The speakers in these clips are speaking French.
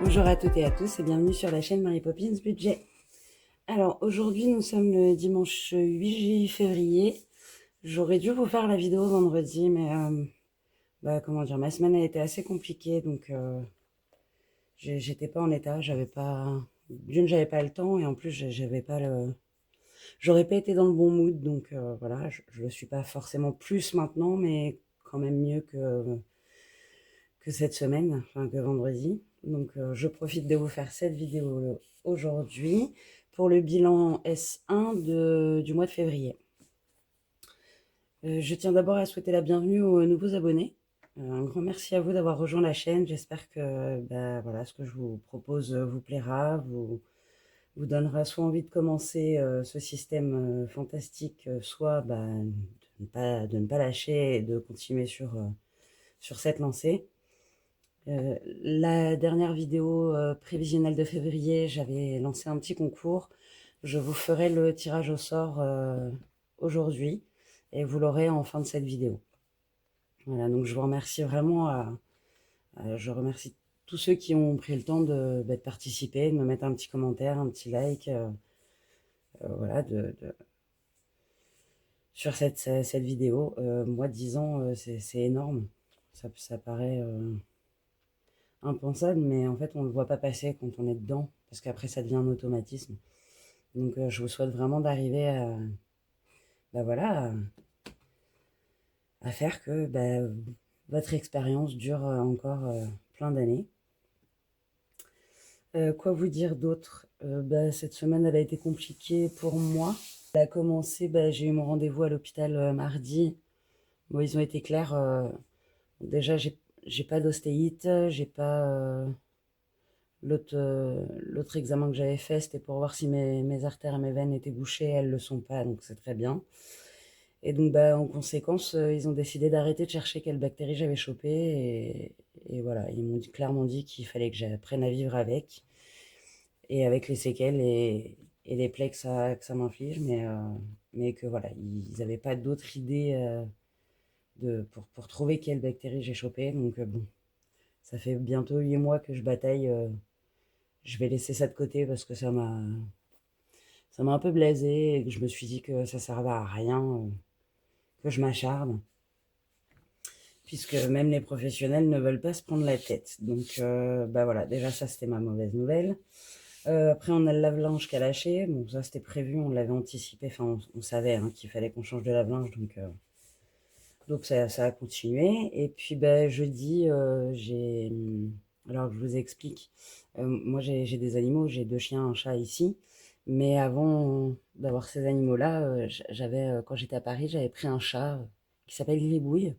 Bonjour à toutes et à tous et bienvenue sur la chaîne Mary Poppins Budget. Alors aujourd'hui nous sommes le dimanche 8 février. J'aurais dû vous faire la vidéo vendredi mais comment dire, ma semaine a été assez compliquée donc j'étais pas en état, j'avais pas le temps et en plus j'avais pas le... J'aurais pas été dans le bon mood donc voilà, je le suis pas forcément plus maintenant mais quand même mieux que cette semaine, enfin que vendredi. Donc je profite de vous faire cette vidéo aujourd'hui pour le bilan S1 du mois de février. Je tiens d'abord à souhaiter la bienvenue aux nouveaux abonnés. Un grand merci à vous d'avoir rejoint la chaîne. J'espère que voilà, ce que je vous propose vous plaira, vous donnera soit envie de commencer ce système fantastique, soit de ne pas lâcher et de continuer sur cette lancée. La dernière vidéo prévisionnelle de février, j'avais lancé un petit concours. Je vous ferai le tirage au sort aujourd'hui et vous l'aurez en fin de cette vidéo. Voilà, donc je vous remercie vraiment. Je remercie tous ceux qui ont pris le temps de participer, de me mettre un petit commentaire, un petit like, voilà, sur cette vidéo. Moi, 10 ans, c'est énorme. Ça paraît impensable, mais en fait, on ne le voit pas passer quand on est dedans, parce qu'après, ça devient un automatisme. Donc, je vous souhaite vraiment d'arriver voilà, à faire que votre expérience dure encore plein d'années. Quoi vous dire d'autre? Cette semaine, elle a été compliquée pour moi. Elle a commencé, j'ai eu mon rendez-vous à l'hôpital mardi. Bon, ils ont été clairs. Déjà, j'ai pas d'ostéite, j'ai pas... l'autre examen que j'avais fait, c'était pour voir si mes artères et mes veines étaient bouchées. Elles le sont pas, donc c'est très bien. Et donc, en conséquence, ils ont décidé d'arrêter de chercher quelle bactérie j'avais chopée. Et voilà, ils m'ont clairement dit qu'il fallait que j'apprenne à vivre avec. Et avec les séquelles et les plaies que ça m'inflige. Mais que voilà, ils n'avaient pas d'autre idée pour trouver quelle bactérie j'ai chopée. Donc, bon, ça fait bientôt 8 mois que je bataille. Je vais laisser ça de côté parce que ça m'a un peu blasé et que je me suis dit que ça servait à rien, que je m'acharne, puisque même les professionnels ne veulent pas se prendre la tête. Donc, voilà, déjà ça c'était ma mauvaise nouvelle. Après on a le lave-linge qui a lâché, bon ça c'était prévu, on l'avait anticipé, enfin on savait qu'il fallait qu'on change de lave-linge, donc ça a continué. Et puis jeudi, alors je vous explique, moi j'ai des animaux, j'ai 2 chiens, un chat ici. Mais avant d'avoir ces animaux-là, quand j'étais à Paris, j'avais pris un chat qui s'appelle Gribouille.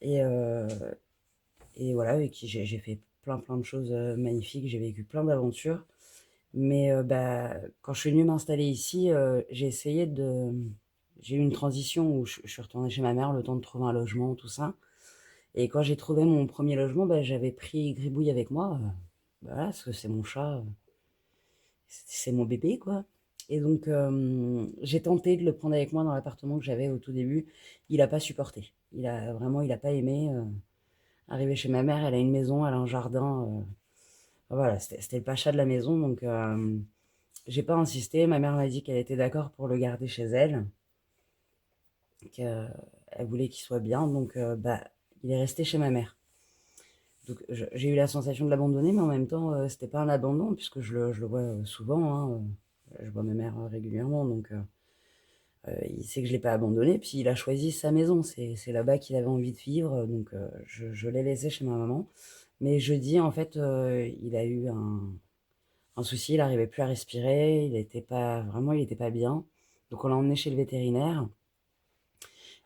Et, euh, et voilà, avec qui j'ai fait plein de choses magnifiques, j'ai vécu plein d'aventures. Mais quand je suis venue m'installer ici, j'ai eu une transition où je suis retournée chez ma mère, le temps de trouver un logement, tout ça. Et quand j'ai trouvé mon premier logement, j'avais pris Gribouille avec moi. Voilà, parce que c'est mon chat, c'est mon bébé, quoi. Et donc, j'ai tenté de le prendre avec moi dans l'appartement que j'avais au tout début. Il n'a pas supporté. Il a pas aimé. Arrivé chez ma mère, elle a une maison, elle a un jardin. Voilà, c'était le pacha de la maison. Donc, j'ai pas insisté. Ma mère m'a dit qu'elle était d'accord pour le garder chez elle, qu'elle voulait qu'il soit bien. Donc, il est resté chez ma mère. Donc, j'ai eu la sensation de l'abandonner, mais en même temps, c'était pas un abandon, puisque je le vois souvent, hein. Je vois ma mère régulièrement, donc il sait que je l'ai pas abandonné. Puis il a choisi sa maison, c'est là-bas qu'il avait envie de vivre, donc je l'ai laissé chez ma maman. Mais jeudi, en fait, il a eu un souci, il n'arrivait plus à respirer, il était pas bien. Donc on l'a emmené chez le vétérinaire.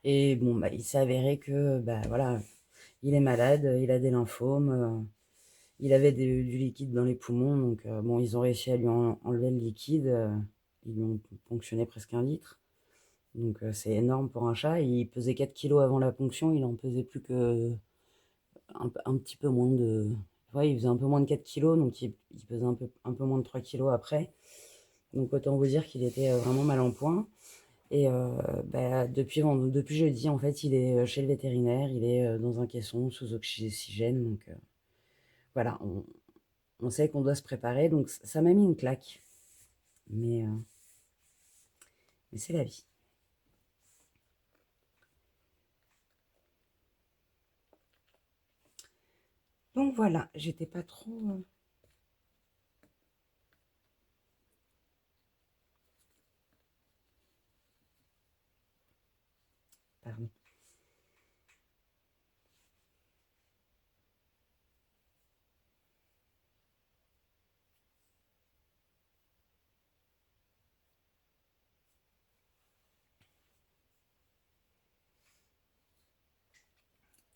Et bon, il s'est avéré que, voilà, il est malade, il a des lymphomes, il avait du liquide dans les poumons. Donc, bon, ils ont réussi à lui enlever le liquide, ils lui ont ponctionné presque 1 litre. Donc, c'est énorme pour un chat. Il pesait 4 kilos avant la ponction, il en pesait plus que un petit peu moins de... Ouais, il faisait un peu moins de 4 kilos, donc il pesait un peu moins de 3 kilos après. Donc autant vous dire qu'il était vraiment mal en point. Et depuis jeudi, en fait, il est chez le vétérinaire, il est dans un caisson sous oxygène. Donc voilà, On sait qu'on doit se préparer, donc ça m'a mis une claque. Mais c'est la vie. Donc voilà, j'étais pas trop... Pardon.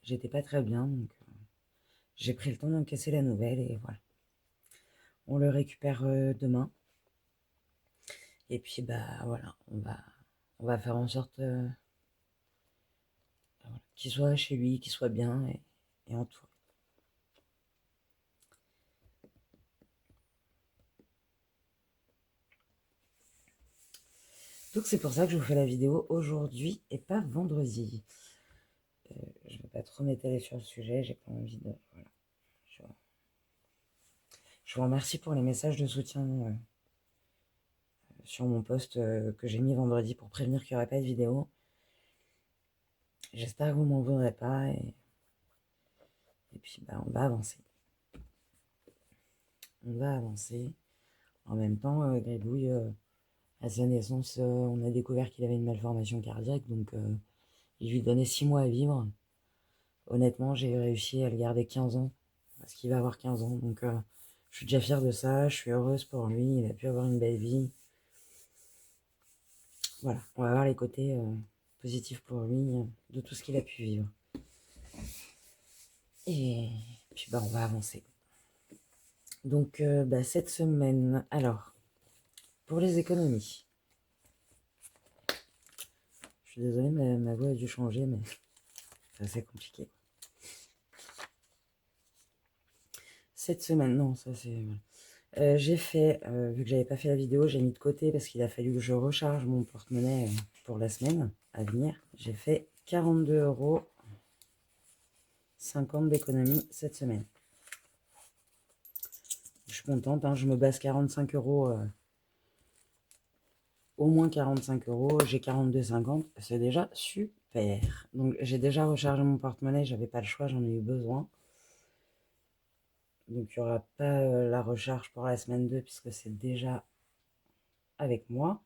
J'étais pas très bien, donc j'ai pris le temps d'encaisser la nouvelle et voilà. On le récupère demain. Et puis bah voilà, on va faire en sorte qu'il soit chez lui, qu'il soit bien et entouré. Donc c'est pour ça que je vous fais la vidéo aujourd'hui et pas vendredi. Je ne vais pas trop m'étaler sur le sujet, j'ai pas envie de... Voilà. Je vous remercie pour les messages de soutien sur mon post que j'ai mis vendredi pour prévenir qu'il n'y aurait pas de vidéo. J'espère que vous m'en voudrez pas et puis bah, on va avancer. On va avancer. En même temps, Gribouille, à sa naissance, on a découvert qu'il avait une malformation cardiaque, donc il lui donnait 6 mois à vivre. Honnêtement, j'ai réussi à le garder 15 ans, parce qu'il va avoir 15 ans, donc je suis déjà fière de ça, je suis heureuse pour lui, il a pu avoir une belle vie. Voilà, on va voir les côtés positifs pour lui de tout ce qu'il a pu vivre. Et puis bah, on va avancer. Donc bah, cette semaine, alors, pour les économies, je suis désolée, ma voix a dû changer, mais c'est assez compliqué. Cette semaine, non, ça c'est... j'ai fait, vu que j'avais pas fait la vidéo, j'ai mis de côté parce qu'il a fallu que je recharge mon porte-monnaie pour la semaine à venir. J'ai fait 42,50 € d'économie cette semaine. Je suis contente, hein, je me base 45 €, au moins 45 €, j'ai 42,50 €, c'est déjà super. Donc j'ai déjà rechargé mon porte-monnaie, j'avais pas le choix, j'en ai eu besoin. Donc il n'y aura pas la recharge pour la semaine 2 puisque c'est déjà avec moi.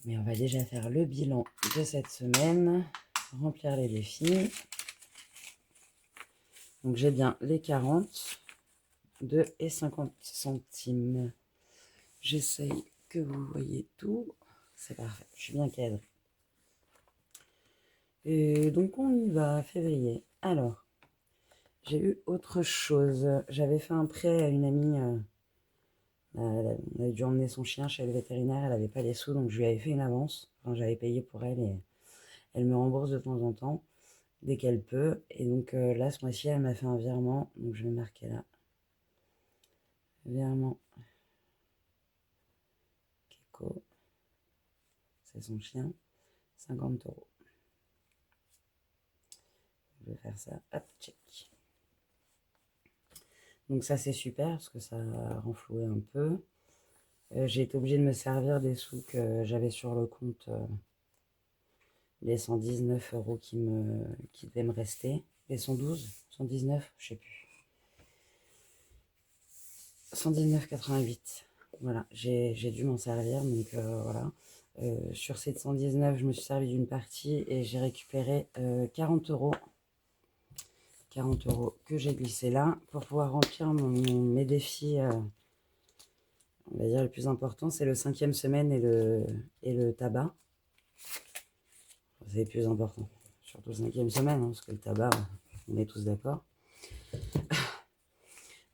Mais on va déjà faire le bilan de cette semaine, remplir les défis. Donc j'ai bien les 42,50 €. J'essaye que vous voyez tout. C'est parfait, je suis bien cadrée. Et donc on y va, février. Alors, j'ai eu autre chose. J'avais fait un prêt à une amie. On avait dû emmener son chien chez le vétérinaire. Elle n'avait pas les sous, donc je lui avais fait une avance. Enfin, j'avais payé pour elle et elle me rembourse de temps en temps, dès qu'elle peut. Et donc là, ce mois-ci, elle m'a fait un virement. Donc je vais marquer là. Virement. Keko. C'est son chien. 50 €. Je vais faire ça. Hop, check. Donc ça, c'est super parce que ça a renfloué un peu. J'ai été obligée de me servir des sous que j'avais sur le compte. Les 119 € qui devaient me rester. Les 112, 119, je sais plus. 119,88. Voilà, j'ai dû m'en servir. Donc voilà. Sur ces 119, je me suis servi d'une partie et j'ai récupéré 40 €. 40 € que j'ai glissé là pour pouvoir remplir mes défis. On va dire le plus important, c'est le 5e semaine et le tabac. C'est le plus important. Surtout le 5e semaine, hein, parce que le tabac, on est tous d'accord.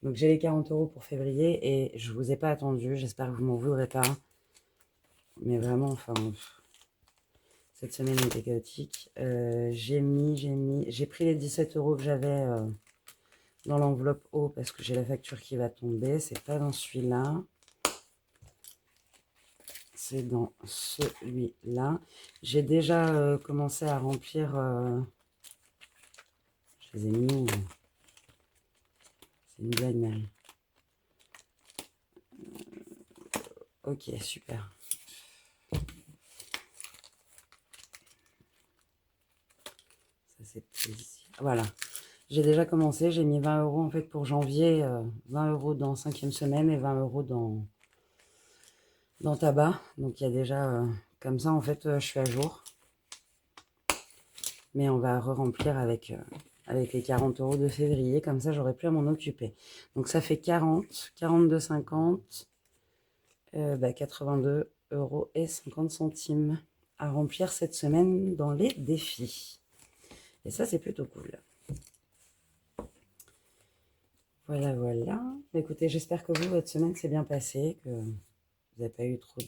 Donc j'ai les 40 € pour février et je vous ai pas attendu. J'espère que vous m'en voudrez pas. Mais vraiment, enfin, cette semaine était chaotique. J'ai pris les 17 € que j'avais dans l'enveloppe haut parce que j'ai la facture qui va tomber. C'est pas dans celui-là. C'est dans celui-là. J'ai déjà commencé à remplir. Je les ai mis où? C'est une blague, Marie. Ok, super. Ça, c'est plaisir. Voilà. J'ai déjà commencé. J'ai mis 20 € en fait pour janvier. 20 € dans 5e semaine et 20 € dans tabac. Donc, il y a déjà... comme ça, en fait, je suis à jour. Mais on va re-remplir avec les 40 € de février. Comme ça, j'aurai plus à m'en occuper. Donc, ça fait 40, 42,50, 82,50 € à remplir cette semaine dans les défis. Et ça, c'est plutôt cool. Voilà, voilà. Écoutez, j'espère que vous, votre semaine s'est bien passée, que vous n'avez pas eu trop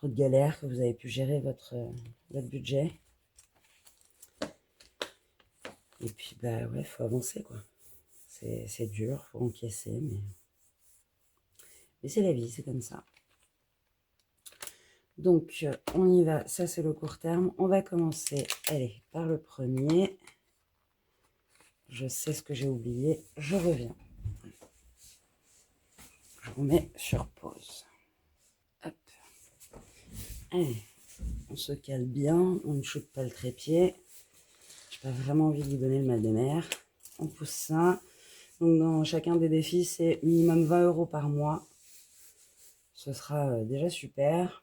de galères, que vous avez pu gérer votre budget. Et puis, bah ouais, faut avancer, quoi. C'est dur, faut encaisser, mais c'est la vie, c'est comme ça. Donc, on y va. Ça, c'est le court terme. On va commencer, allez, par le premier. Je sais ce que j'ai oublié. Je reviens. Je vous mets sur pause. Hop. Allez, on se cale bien. On ne chute pas le trépied. J'ai pas vraiment envie de lui donner le mal de mer. On pousse ça. Donc, dans chacun des défis, c'est minimum 20 € par mois. Ce sera déjà super.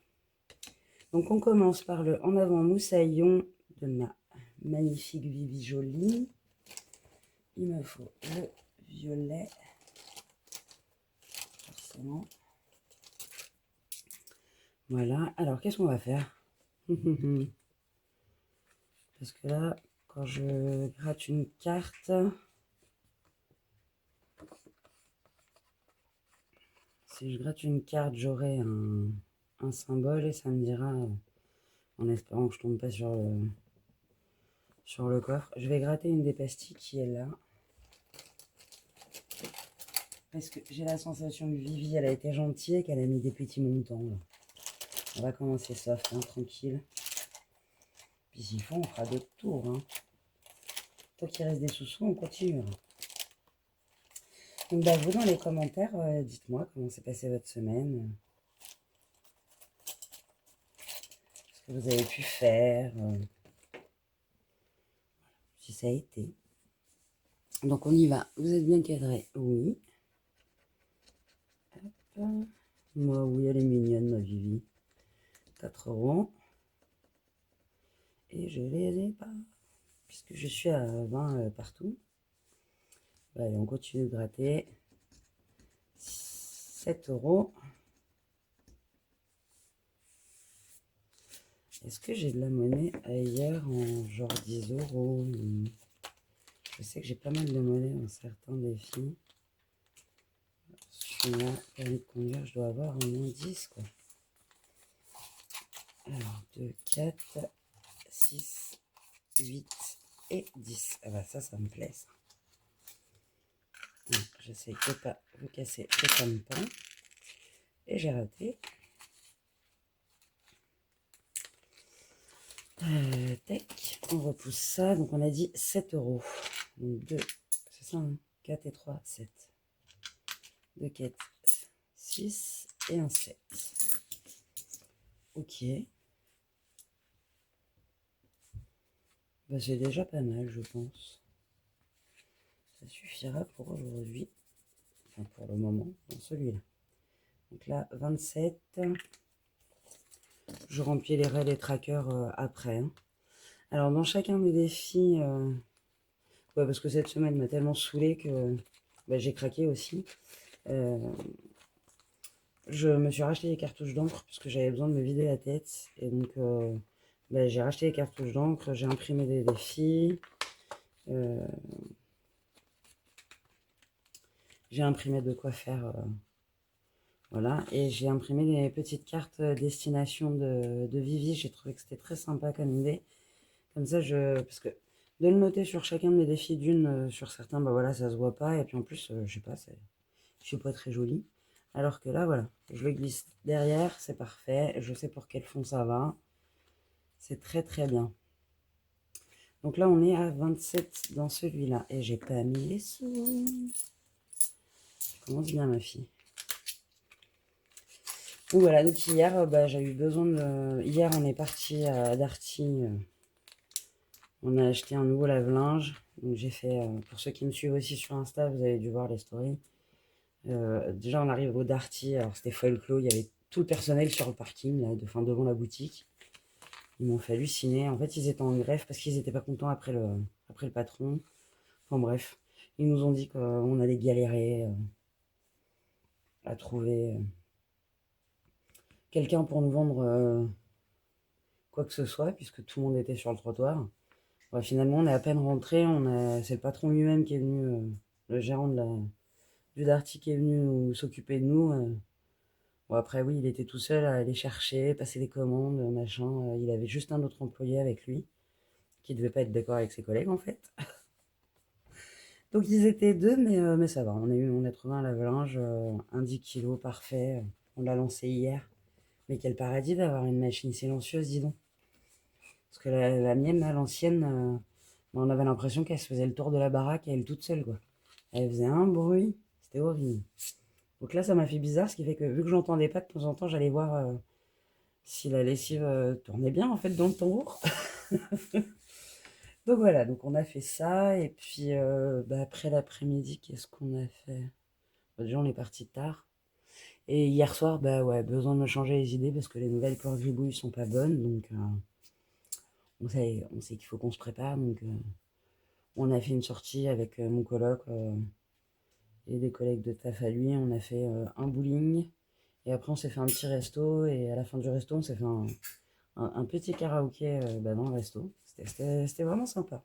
Donc, on commence par le en avant moussaillon de ma magnifique Vivi Jolie. Il me faut le violet. Forcément. Voilà. Alors, qu'est-ce qu'on va faire? Parce que là, quand je gratte une carte, si je gratte une carte, j'aurai un symbole et ça me dira, en espérant que je tombe pas sur le coffre. Je vais gratter une des pastilles qui est là. Parce que j'ai la sensation que Vivi, elle a été gentille et qu'elle a mis des petits montants. Là. On va commencer soft, hein, tranquille. Puis s'il faut, on fera d'autres tours. Hein. Tant qu'il reste des sous-sous, on continuera. Donc, bah, vous, dans les commentaires, dites-moi comment s'est passée votre semaine. Ce que vous avez pu faire. Si ça a été. Donc, on y va. Vous êtes bien cadré? Oui. Hop. Moi, oui, elle est mignonne, ma Vivi. 4 €. Et je les ai pas. Puisque je suis à 20 partout. Allez, on continue de gratter. 7 €. Est-ce que j'ai de la monnaie ailleurs en genre 10 €? Je sais que j'ai pas mal de monnaie dans certains défis. Sur ma permis de conduire, je dois avoir au moins 10, quoi. Alors, 2, 4, 6, 8 et 10. Ah bah ça me plaît, ça. J'essaie de pas vous casser le tampon. Et j'ai raté. Tac, on repousse ça. Donc, on a dit 7 €. Donc, 2, c'est ça, hein, 4 et 3, 7. 2, 4, 6 et un 7. Ok. Bah, c'est déjà pas mal, je pense. Ça suffira pour aujourd'hui. Enfin, pour le moment, dans celui-là. Donc là, 27. Je remplis les trackers après. Hein. Alors, dans chacun des défis... ouais, parce que cette semaine m'a tellement saoulée que bah, j'ai craqué aussi. Je me suis racheté des cartouches d'encre parce que j'avais besoin de me vider la tête. Et donc, bah, j'ai racheté des cartouches d'encre, j'ai imprimé des défis. J'ai imprimé de quoi faire. Voilà. Et j'ai imprimé des petites cartes destination de Vivi. J'ai trouvé que c'était très sympa comme idée. Comme ça, parce que de le noter sur chacun de mes défis d'une, sur certains, bah voilà, ça se voit pas. Et puis en plus, je sais pas, je suis pas très jolie. Alors que là, voilà, je le glisse derrière, c'est parfait. Je sais pour quel fond ça va. C'est très très bien. Donc là, on est à 27 dans celui-là. Et j'ai pas mis les sous. Je commence bien, ma fille. Donc voilà, donc hier, j'ai eu besoin de... Hier, on est parti à Darty. On a acheté un nouveau lave-linge. Donc j'ai fait, pour ceux qui me suivent aussi sur Insta, vous avez dû voir les stories. Déjà, on arrive au Darty. Alors c'était folklore, il y avait tout le personnel sur le parking, là, devant la boutique. Ils m'ont fait halluciner. En fait, ils étaient en grève parce qu'ils n'étaient pas contents après le patron. Enfin bref, ils nous ont dit qu'on allait galérer à trouver quelqu'un pour nous vendre quoi que ce soit, puisque tout le monde était sur le trottoir. Ouais, finalement, on est à peine rentré. C'est le patron lui-même qui est venu, le gérant du Darty qui est venu s'occuper de nous. Bon, après, oui, il était tout seul à aller chercher, passer les commandes, machin. Il avait juste un autre employé avec lui qui devait pas être d'accord avec ses collègues, en fait. Donc, ils étaient deux, mais ça va. On a trouvé un lave-linge, un 10 kilos parfait. On l'a lancé hier. Mais quel paradis d'avoir une machine silencieuse, dis donc. Parce que la mienne, là, l'ancienne, on avait l'impression qu'elle se faisait le tour de la baraque à elle toute seule, quoi. Elle faisait un bruit, c'était horrible. Donc là, ça m'a fait bizarre, ce qui fait que vu que j'entendais pas de temps en temps, j'allais voir si la lessive tournait bien, en fait, dans le tambour. Donc voilà, donc on a fait ça, et puis après l'après-midi, qu'est-ce qu'on a fait? Déjà, on est parti tard. Et hier soir, bah ouais, besoin de me changer les idées parce que les nouvelles pour gribouilles sont pas bonnes, donc on sait qu'il faut qu'on se prépare, donc on a fait une sortie avec mon coloc et des collègues de taf à lui. On a fait un bowling et après on s'est fait un petit resto et à la fin du resto on s'est fait un petit karaoké dans le resto. C'était vraiment sympa.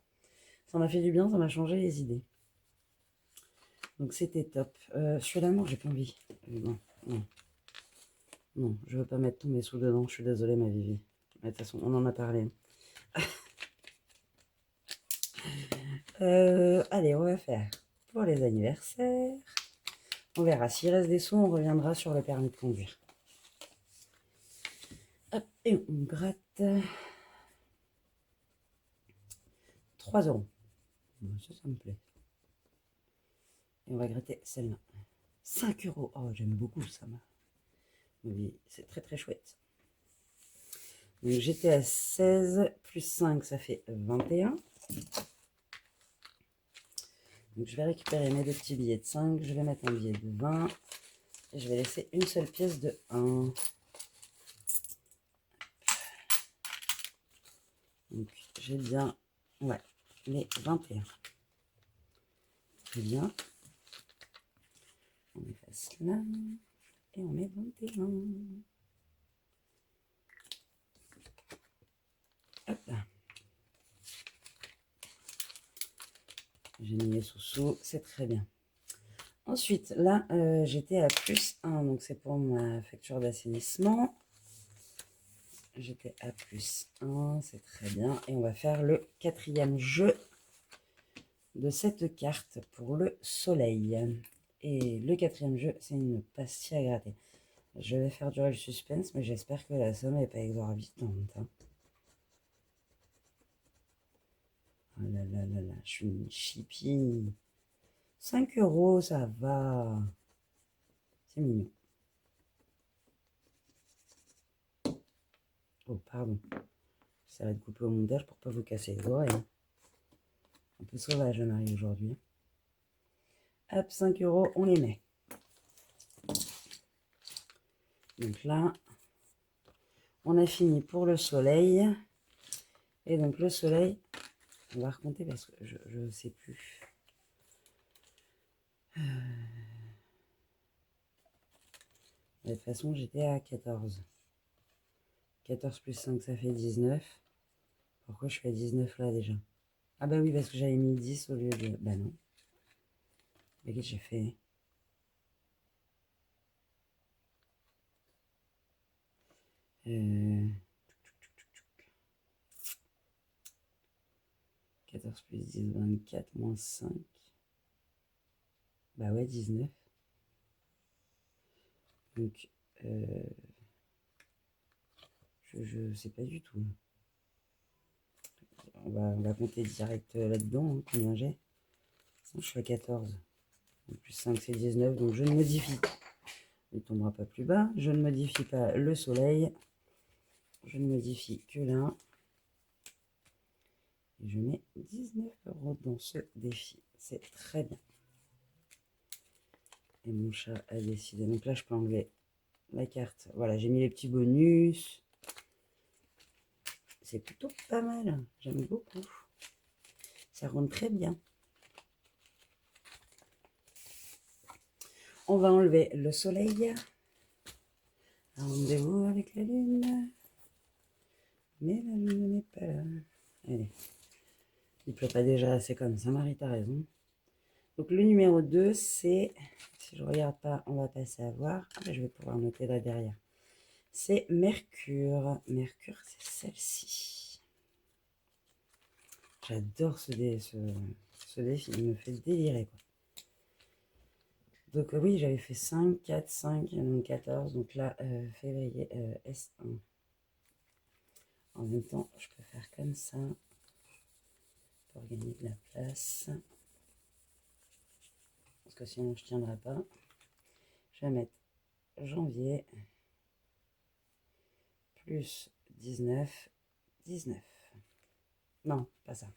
Ça m'a fait du bien, ça m'a changé les idées. Donc c'était top. Celui-là, non, j'ai pas envie. Non, non, non, je veux pas mettre tous mes sous dedans. Je suis désolée, ma Vivi. Mais de toute façon, on en a parlé. Allez, on va faire pour les anniversaires. On verra. S'il reste des sous, on reviendra sur le permis de conduire. Hop, et on gratte. 3 €. Bon, ça me plaît. Et on va gratter celle-là. 5 €. Oh, j'aime beaucoup ça. Oui, c'est très très chouette. Donc j'étais à 16 plus 5, ça fait 21. Donc je vais récupérer mes deux petits billets de 5. Je vais mettre un billet de 20. Et je vais laisser une seule pièce de 1. Donc j'ai bien, ouais, les 21. Très bien. On efface là. Et on met 21. Hop là. J'ai mis les sous-sous, c'est très bien. Ensuite, là, j'étais à plus 1, donc c'est pour ma facture d'assainissement. J'étais à plus 1, c'est très bien. Et on va faire le 4e jeu de cette carte pour le soleil. Et le 4e jeu, c'est une pastille à gratter. Je vais faire durer le suspense, mais j'espère que la somme n'est pas exorbitante. Hein. Oh là là là là, je suis une chipie. 5 €, ça va. C'est mignon. Oh, pardon. Ça va être coupé au montage pour pas vous casser les oreilles. Hein. Un peu sauvage, le mari, aujourd'hui. Hop, 5 €, on les met. Donc là, on a fini pour le soleil. Et donc le soleil, on va recompter parce que je ne sais plus. De toute façon, j'étais à 14. 14 plus 5, ça fait 19. Pourquoi je suis à 19 là déjà? Ah bah oui, parce que j'avais mis 10 au lieu de... Bah non. Mais qu'est-ce que j'ai fait? Euh... 14 plus 10, 24, moins 5. Bah ouais, 19. Donc, je sais pas du tout. On va compter direct là-dedans, hein, combien j'ai. Je suis à 14. Donc, plus 5, c'est 19. Donc, je ne modifie Il ne tombera pas plus bas. Je ne modifie pas le soleil. Je ne modifie que là. Et je mets 19 € dans ce défi. C'est très bien. Et mon chat a décidé. Donc là, je peux enlever la carte. Voilà, j'ai mis les petits bonus. C'est plutôt pas mal. J'aime beaucoup. Ça rentre très bien. On va enlever le soleil. Rendez-vous avec la lune. Mais la lune n'est pas là. Allez. Il pleut pas déjà assez comme ça, Marie, t'as raison. Donc le numéro 2, c'est... Si je regarde pas, on va passer à voir. Ah, ben, je vais pouvoir noter là derrière. C'est Mercure. Mercure, c'est celle-ci. J'adore ce défi. Il me fait délirer, quoi. Donc oui, j'avais fait 5, 4, 5, donc 14. Donc là, février, S1. En même temps, je peux faire comme ça pour gagner de la place. Parce que sinon, je ne tiendrai pas. Je vais mettre janvier plus 19, 19. Non, pas ça.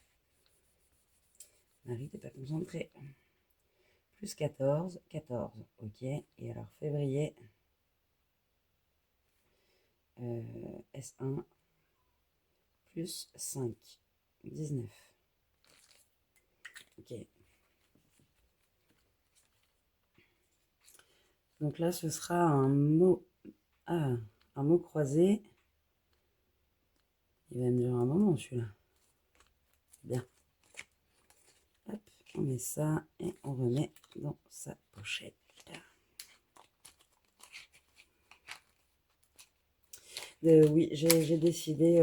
Marie, t'es pas concentrée. Plus 14, 14. Ok. Et alors, février, S1, plus 5, 19. Ok. Donc là, ce sera un mot, un mot croisé. Il va me durer un moment, celui-là. Bien. Hop, on met ça et on remet dans sa pochette. Oui, j'ai décidé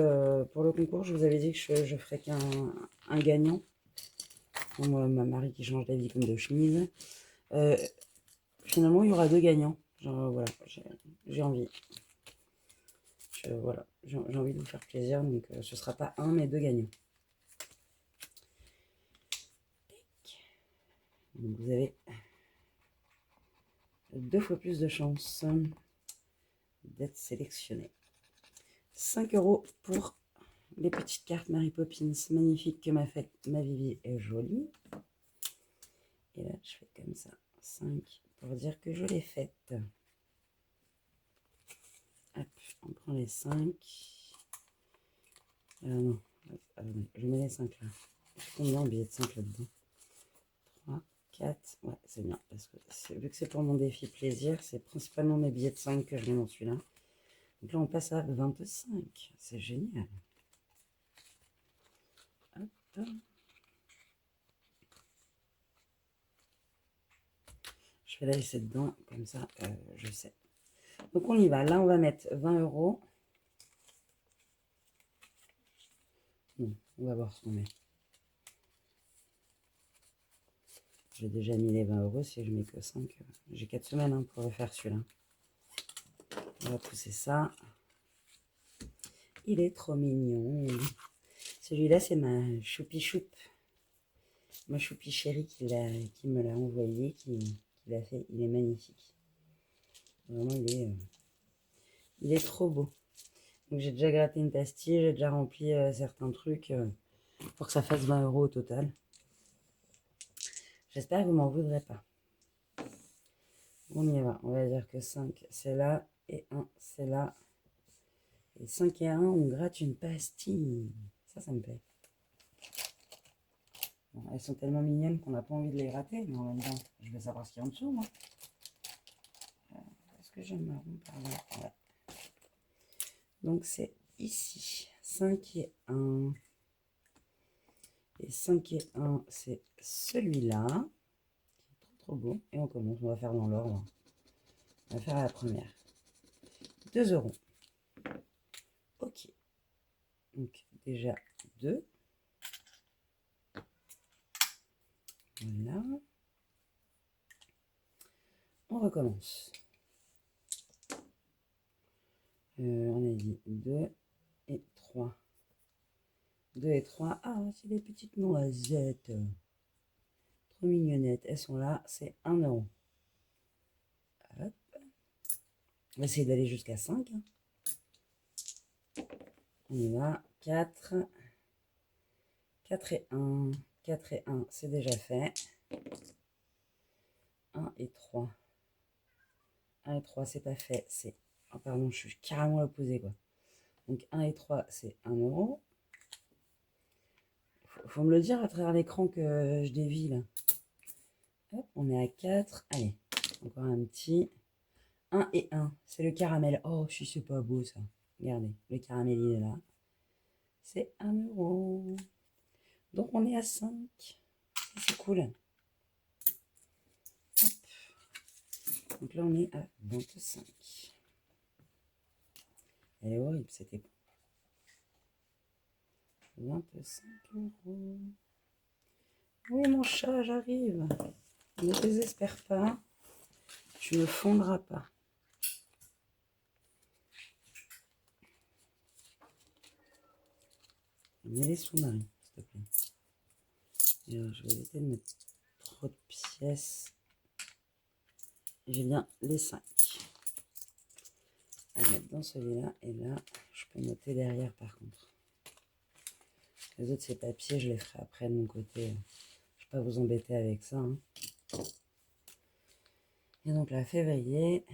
pour le concours, je vous avais dit que je ferais qu'un gagnant. Moi, ma Marie qui change d'avis comme de chemise. Finalement, il y aura 2 gagnants. Genre, voilà, j'ai envie. Voilà, j'ai envie de vous faire plaisir, donc ce sera pas un, mais 2 gagnants. Donc vous avez 2 fois plus de chances d'être sélectionné. 5 € pour les petites cartes Mary Poppins, magnifiques que ma Vivi est jolie. Et là, je fais comme ça, 5 pour dire que je l'ai faite. Hop, on prend les 5. Non, je mets les 5 là. J'ai combien en billets de 5 là-dedans? 3, 4, ouais, c'est bien. Parce que vu que c'est pour mon défi plaisir, c'est principalement mes billets de 5 que je mets dans celui-là. Donc là, on passe à 25. C'est génial. Hop. Je vais la laisser dedans, comme ça, je sais. Donc on y va. Là, on va mettre 20 €. Bon, on va voir ce qu'on met. J'ai déjà mis les 20 €. Si je mets que 5, j'ai 4 semaines hein, pour refaire celui-là. On va pousser ça. Il est trop mignon. Celui-là, c'est ma choupi choup. Ma choupi chérie qui me l'a envoyé, qui l'a fait. Il est magnifique. Vraiment, il est trop beau. Donc j'ai déjà gratté une pastille, j'ai déjà rempli certains trucs pour que ça fasse 20 € au total. J'espère que vous m'en voudrez pas. On y va. On va dire que 5 c'est là et 1 c'est là. Et 5 et 1, on gratte une pastille. Ça me plaît. Bon, elles sont tellement mignonnes qu'on n'a pas envie de les gratter, mais en même temps, je vais savoir ce qu'il y a en dessous, moi. Est-ce que j'ai marron par là? Ouais. Donc c'est ici. 5 et 1. Et 5 et 1, c'est celui-là. Trop beau. Et on commence. On va faire dans l'ordre. On va faire la première. 2 €. Ok. Donc déjà 2. Voilà. On recommence. On a dit 2 et 3. 2 et 3. Ah, c'est des petites noisettes. Trop mignonnettes. Elles sont là. C'est 1 €. Hop. On va essayer d'aller jusqu'à 5. On y va. 4. 4 et 1. 4 et 1, c'est déjà fait. 1 et 3. 1 et 3, c'est pas fait. C'est... Oh, pardon, je suis carrément l'opposé, quoi. Donc 1 et 3, c'est 1 euro. Faut me le dire à travers l'écran que je dévie, là. Hop, on est à 4. Allez, encore un petit. 1 et 1, c'est le caramel. Oh, si c'est pas beau, ça. Regardez, le caramel, il est là. C'est 1 euro. Donc, on est à 5. C'est cool. Hop. Donc là, on est à 25. Elle est horrible, c'était bon. 25 euros. Oui, mon chat, j'arrive. Ne désespère pas. Tu ne fondras pas. Mets les sous-marins, s'il te plaît. Et alors, je vais éviter de mettre trop de pièces. J'ai bien les 5 à mettre dans celui-là. Et là, je peux noter derrière par contre. Les autres, ces papiers, je les ferai après de mon côté. Je ne vais pas vous embêter avec ça. Hein. Et donc là, février,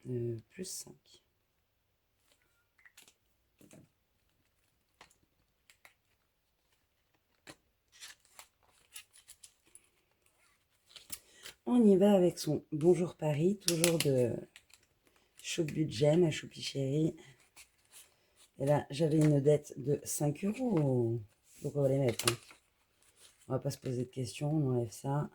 plus 5. On y va avec son Bonjour Paris, toujours de Choc Budget, ma choupi chérie. Et là, j'avais une dette de 5 euros. Donc on va les mettre. Hein. On va pas se poser de questions, on enlève ça.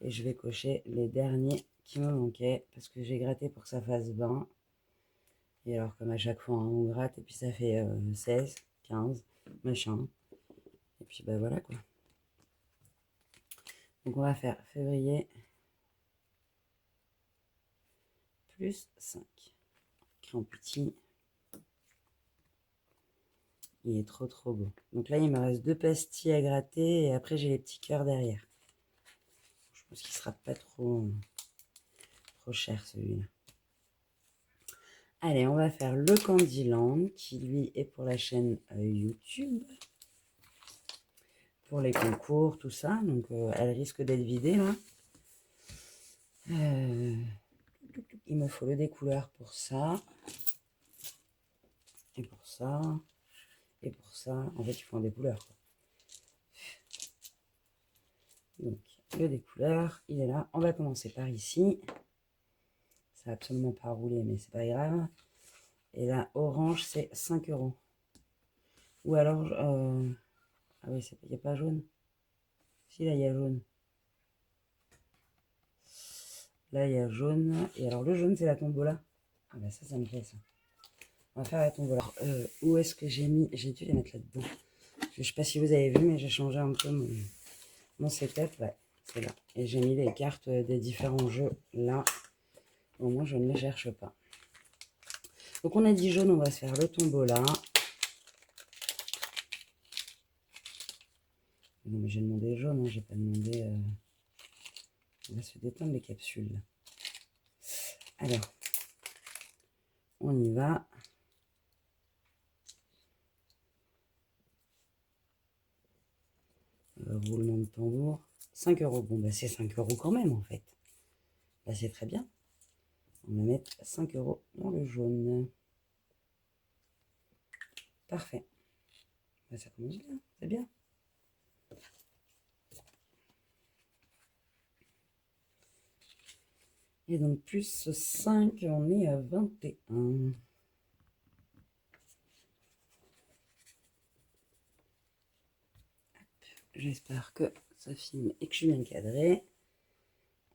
Et je vais cocher les derniers qui me manquaient parce que j'ai gratté pour que ça fasse 20. Et alors comme à chaque fois, hein, on gratte et puis ça fait 16, 15, machin. Et puis bah voilà quoi. Donc on va faire février plus 5. Écrit en petit. Il est trop trop beau. Donc là il me reste 2 pastilles à gratter et après j'ai les petits cœurs derrière. Je pense qu'il sera pas trop cher celui-là. Allez, on va faire le Candyland qui lui est pour la chaîne YouTube. Pour les concours, tout ça. Donc elle risque d'être vidée là. Il me faut le découleur pour ça. Et pour ça. Et pour ça. En fait, il faut un découleur. Quoi. Donc le découleur, il est là. On va commencer par ici. Ça va absolument pas rouler, mais c'est pas grave. Et là, orange, c'est 5 euros. Ou alors... ah oui, il n'y a pas jaune. Si, là, il y a jaune. Là, il y a jaune. Et alors, le jaune, c'est la tombola. Ah bah ça me plaît, ça. On va faire la tombola. Où est-ce que j'ai mis... J'ai dû les mettre là-dedans. Je ne sais pas si vous avez vu, mais j'ai changé un peu mon setup. Ouais, c'est là. Et j'ai mis les cartes des différents jeux là. Au moins, je ne les cherche pas. Donc, on a dit jaune, on va se faire le tombola. Non, mais j'ai demandé jaune, hein, j'ai pas demandé... On va se détendre les capsules. Là. Alors, on y va. Roulement de tambour. 5 euros. Bon, bah c'est 5 euros quand même, en fait. Bah, c'est très bien. On va mettre 5 euros dans le jaune. Parfait. Bah, ça commence bien. C'est bien. Et donc, plus 5, on est à 21. J'espère que ça filme et que je suis bien cadré.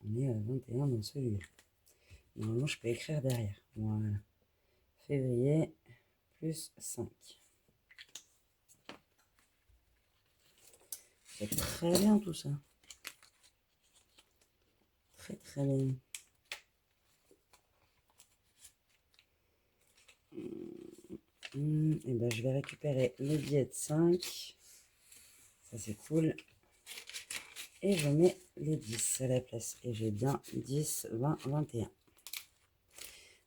On est à 21 dans celui-là. Normalement, je peux écrire derrière. Voilà. Février, plus 5. C'est très bien tout ça. Très très bien. Et ben, je vais récupérer le billet de 5. Ça, c'est cool. Et je mets les 10 à la place. Et j'ai bien 10, 20, 21.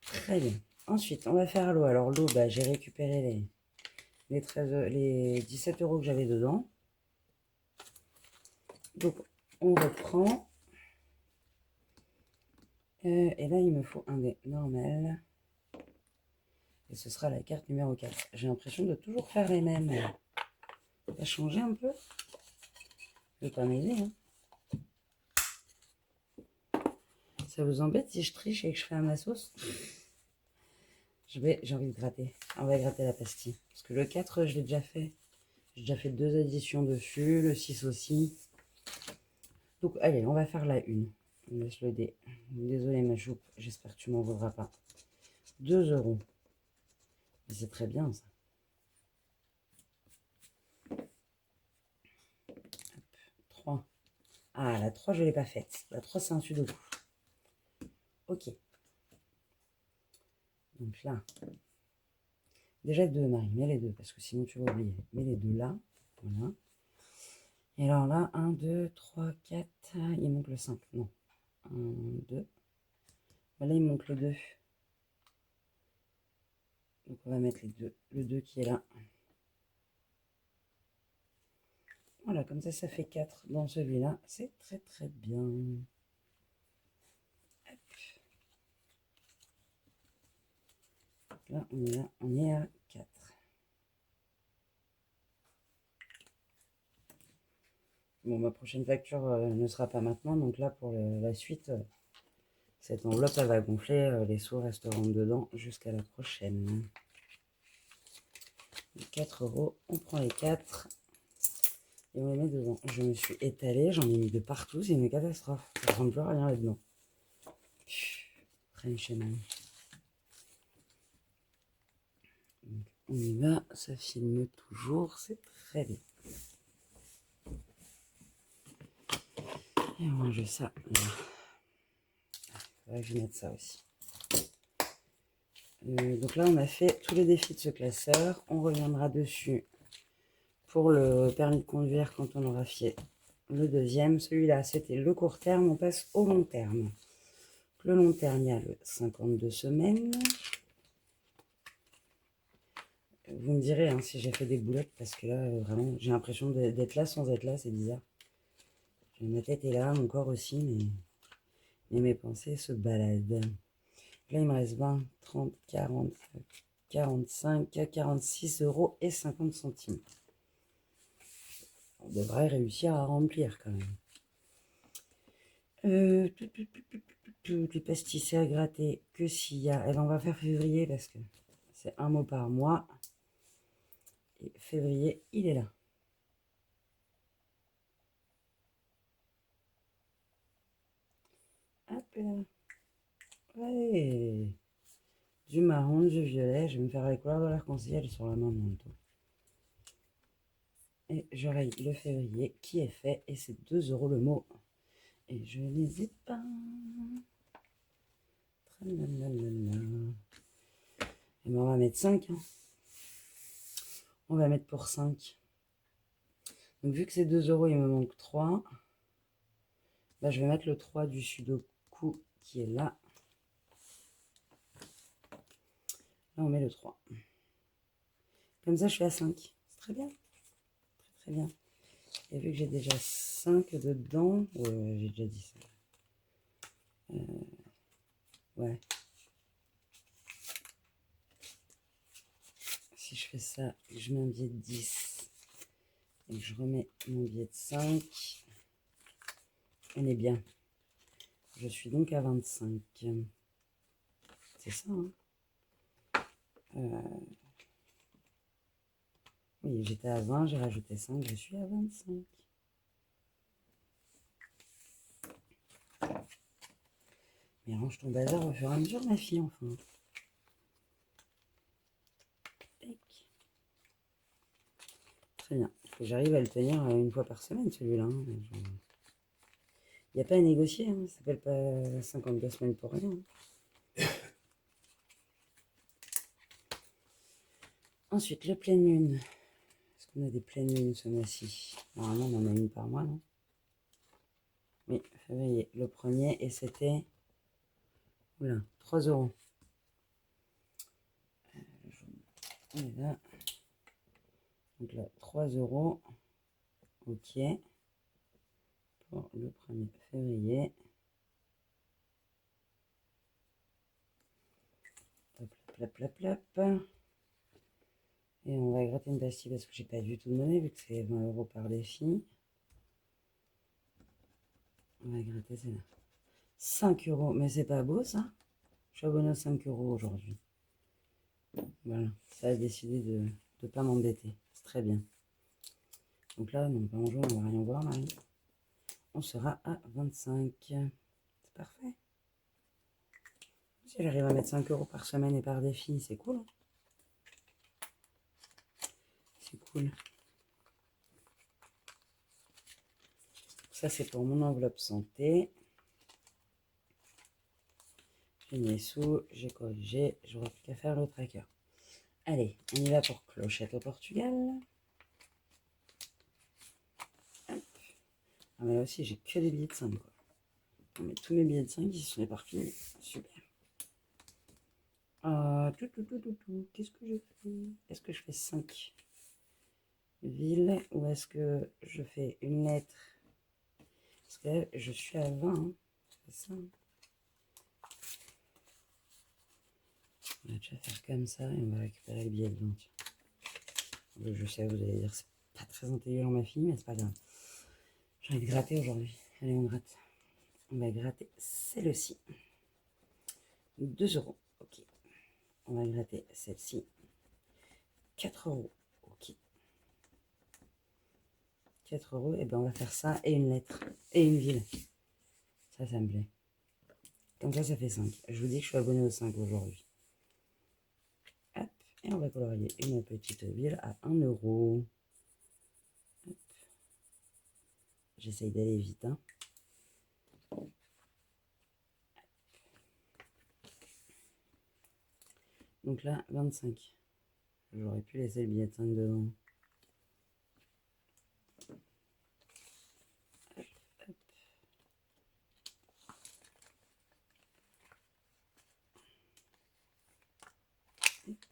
Très bien. Ensuite, on va faire l'eau. Alors l'eau, bah, j'ai récupéré les 17 euros que j'avais dedans. Donc, on reprend. Et là, il me faut un dé normal. Et ce sera la carte numéro 4. J'ai l'impression de toujours faire les mêmes. On va changer un peu. Je vais pas m'aider. Hein. Ça vous embête si je triche et que je fais à ma sauce? J'ai envie de gratter. On va gratter la pastille. Parce que le 4, je l'ai déjà fait. J'ai déjà fait 2 additions dessus. Le 6 aussi. Donc, allez, on va faire la 1. On laisse le dé. Désolé, ma choupe. J'espère que tu m'en voudras pas. 2 euros. C'est très bien, ça. Hop, 3. Ah, la 3, je ne l'ai pas faite. La 3, c'est un sudoku. Ok. Donc là, déjà 2, Marie, mets les deux, parce que sinon tu vas oublier. Mets les deux là, voilà. Et alors là, 1, 2, 3, 4, il manque le 5, non. 1, 2. Là, il manque le 2. Donc on va mettre les deux. Le 2 qui est là. Voilà, comme ça fait 4 dans celui-là. C'est très très bien. Hop. Là, on est à 4. Bon, ma prochaine facture ne sera pas maintenant, donc là, pour la suite, cette enveloppe, elle va gonfler, les sous resteront dedans jusqu'à la prochaine. 4 euros, on prend les 4 et on les met dedans. Je me suis étalée, j'en ai mis de partout, c'est une catastrophe. Ça ne ressemble plus à rien là-dedans. Rien chez moi. On y va, ça filme toujours, c'est très bien. Et on range ça là. Il faudrait que je mette ça aussi. Donc là, on a fait tous les défis de ce classeur. On reviendra dessus pour le permis de conduire quand on aura fait le deuxième. Celui-là, c'était le court terme. On passe au long terme. Le long terme, il y a le 52 semaines. Vous me direz hein, si j'ai fait des boulettes, parce que là, vraiment, j'ai l'impression d'être là sans être là, c'est bizarre. Ma tête est là, mon corps aussi, mais mes pensées se baladent. Là, il me reste 20, 30, 40, 45, 46 euros et 50 centimes. On devrait réussir à remplir quand même. Les pastilles à gratter que s'il y a. Elle on va faire février parce que c'est un mot par mois. Et février, il est là. Hop là. Ouais. Du marron, du violet. Je vais me faire la couleur de l'arc-en-ciel sur la main bientôt. Et je raye le février qui est fait. Et c'est 2 euros le mot. Et je les ai pas. Et ben on va mettre 5. Hein. On va mettre pour 5. Donc vu que c'est 2 euros, il me manque 3. Bah, je vais mettre le 3 du sudoku qui est là. Là, on met le 3. Comme ça, je suis à 5. C'est très bien. Très, très bien. Et vu que j'ai déjà 5 dedans... Ouais, j'ai déjà dit ça. Ouais. Si je fais ça, je mets un billet de 10. Et je remets mon billet de 5. On est bien. Je suis donc à 25. C'est ça, hein oui, j'étais à 20, j'ai rajouté 5, je suis à 25. Mais range ton bazar au fur et à mesure, ma fille, enfin. Très bien. Il faut que j'arrive à le tenir une fois par semaine, celui-là. Hein. Il n'y a pas à négocier, hein. Ça s'appelle pas 52 semaines pour rien. Hein. Ensuite, le pleine lune. Est-ce qu'on a des pleines lunes ce mois-ci? Normalement, on en a une par mois, non? Oui, février, le premier, et c'était... Oula, 3 euros. Et là, donc là, 3 €. Ok. Pour le 1er février. Hop, plap, plap, plap, plap. Et on va gratter une pastille parce que j'ai pas du tout de monnaie vu que c'est 20 € par défi. On va gratter celle-là. 5 €. Mais c'est pas beau ça? Je suis abonné à 5 € aujourd'hui. Voilà. Ça a décidé de ne pas m'embêter. C'est très bien. Donc là, non, pas en jouer, on va rien voir, Marie. On sera à 25. C'est parfait. Si j'arrive à mettre 5 € par semaine et par défi, c'est cool. C'est cool. Ça, c'est pour mon enveloppe santé. J'ai mis les sous, j'ai corrigé, j'aurai plus qu'à faire le tracker. Allez, on y va pour Clochette au Portugal. Hop. Ah, mais là aussi, j'ai que des billets de 5, quoi. Non, mais tous mes billets de 5, ils sont éparpillés. Super. Qu'est-ce que je fais? Est-ce que je fais 5 villes ou est-ce que je fais une lettre? Parce que là, je suis à 20. Hein. C'est ça. On va déjà faire comme ça et on va récupérer le billet de 20. Je sais, vous allez dire, c'est pas très intelligent, ma fille, mais c'est pas grave. J'ai envie de gratter aujourd'hui. Allez, on gratte. On va gratter celle-ci. 2 €. Ok. On va gratter celle-ci. 4 €. Ok. 4 €. Et ben on va faire ça et une lettre. Et une ville. Ça me plaît. Comme ça fait 5. Je vous dis que je suis abonné aux 5 aujourd'hui. Hop. Et on va colorier une petite ville à 1 €. J'essaye d'aller vite. Hein. Donc là, 25. J'aurais pu laisser le billet de 5 devant.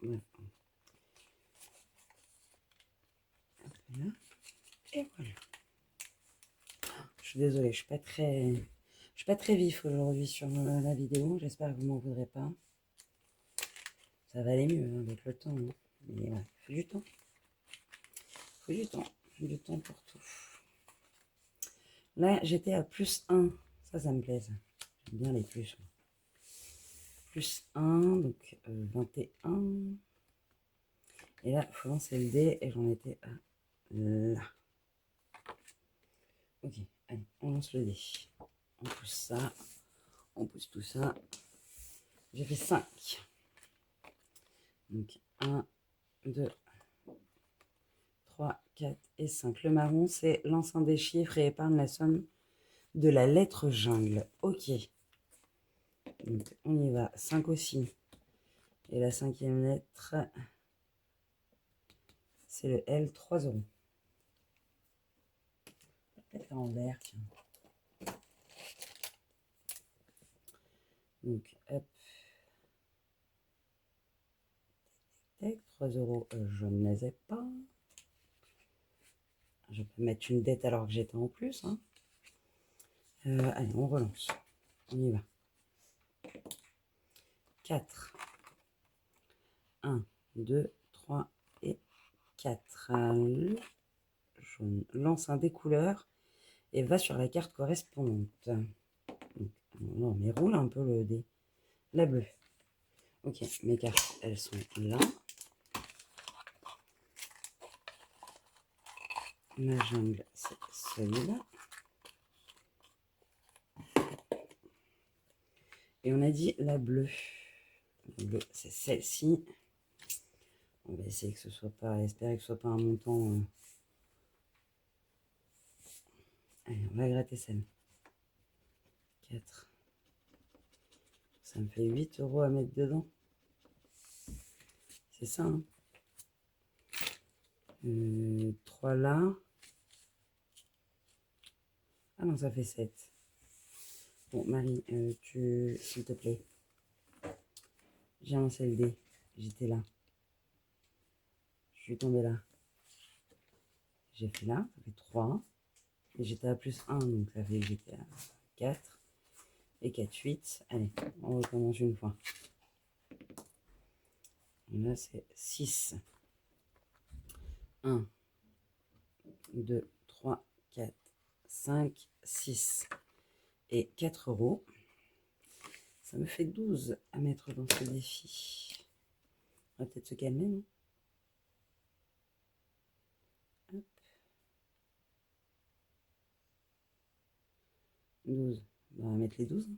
Voilà. Là. Et voilà. Je suis désolée, je suis pas très vif aujourd'hui sur la vidéo. J'espère que vous m'en voudrez pas. Ça va aller mieux hein, avec le temps. Hein. Mais ouais, il faut du temps. Il faut du temps. Du temps pour tout. Là, j'étais à plus 1. Ça me plaît, ça. J'aime bien les plus. Plus 1, donc 21. Et là, il faut lancer le dé et j'en étais à là. Ok, allez, on lance le dé. On pousse ça. On pousse tout ça. J'ai fait 5. Donc 1, 2, 3, 4 et 5. Le marron, c'est l'ensemble des chiffres et épargne la somme de la lettre jungle. Ok. Donc on y va. 5 aussi. Et la 5e lettre, c'est le L, 3 €. Peut-être en vert, tiens. Donc, hop. 3 €, je ne les ai pas. Je peux mettre une dette alors que j'étais en plus. Hein. Allez, on relance. On y va. 4. 1, 2, 3 et 4. Je lance un des couleurs et va sur la carte correspondante. Donc, non, mais roule un peu le dé. La bleue. Ok, mes cartes, elles sont là. La jungle, c'est celui-là. Et on a dit la bleue. La bleue, c'est celle-ci. On va essayer que ce soit pas, espérer que ce soit pas un montant. Allez, on va gratter celle. 4. Ça me fait 8 € à mettre dedans. C'est ça, hein. 3 là. Ah non, ça fait 7. Bon, Marie, s'il te plaît. J'ai lancé le dé. J'étais là. suis tombée là. J'ai fait là, ça fait 3. Et j'étais à plus 1, donc ça fait que j'étais à 4. Et 4, 8. Allez, on recommence une fois. Et là, c'est 6. 1, 2, 3, 4, 5, 6. Et 4 euros. Ça me fait 12 à mettre dans ce défi. On va peut-être se calmer, non? Hop. 12. Bah, on va mettre les 12.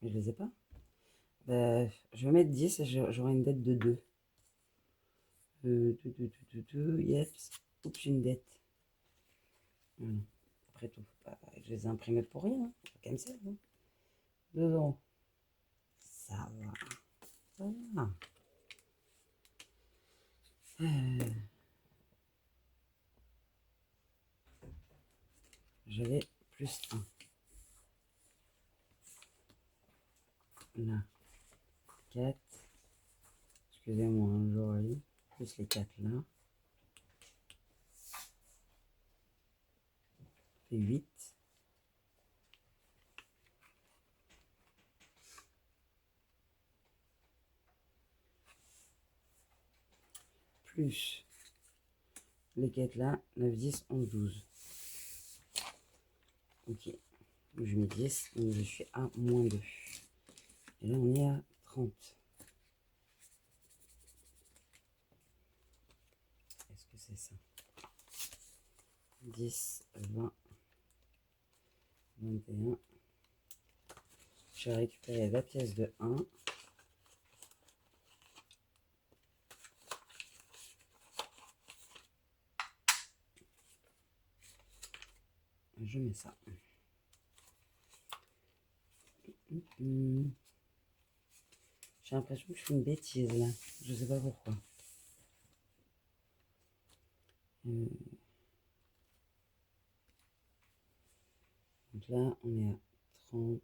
Mais je les ai pas. Bah, je vais mettre 10 et j'aurai une dette de 2. 2, yes. Oups, une dette. Voilà. Après tout, je les ai imprimés pour rien. Hein. Comme ça, hein. 2 euros. Ça va. Ça va. J'avais plus 1. Là. 4. Excusez-moi, un joli. Plus les 4 là. Fait 8. Plus les 4 là. 9, 10, 11, 12. Ok. Je mets 10. Donc je suis à moins 2. Et là, on est à 30. Est-ce que c'est ça? 10, 20, 21. Je vais récupérer la pièce de 1. Je mets ça. J'ai l'impression que je fais une bêtise là. Je sais pas pourquoi. Donc là, on est à 30.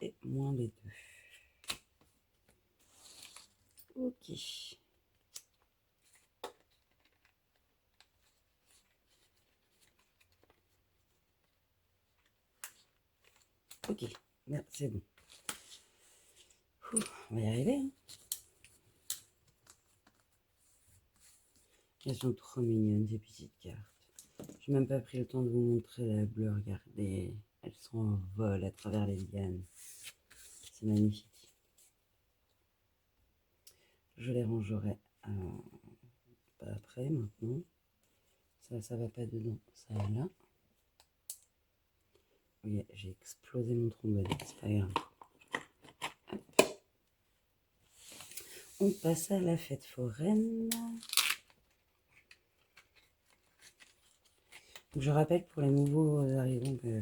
Et moins les 2. Ok. 'Ok, merde, c'est bon. On va y arriver. Hein. Elles sont trop mignonnes, ces petites cartes. J'ai même pas pris le temps de vous montrer la bleue, regardez. Elles sont en vol à travers les lianes. C'est magnifique. Je les rangerai pas après, maintenant. Ça va pas dedans. Ça va là. Oui, j'ai explosé mon trombone, c'est pas grave. Hop. On passe à la fête foraine. Donc, je rappelle pour les nouveaux arrivants que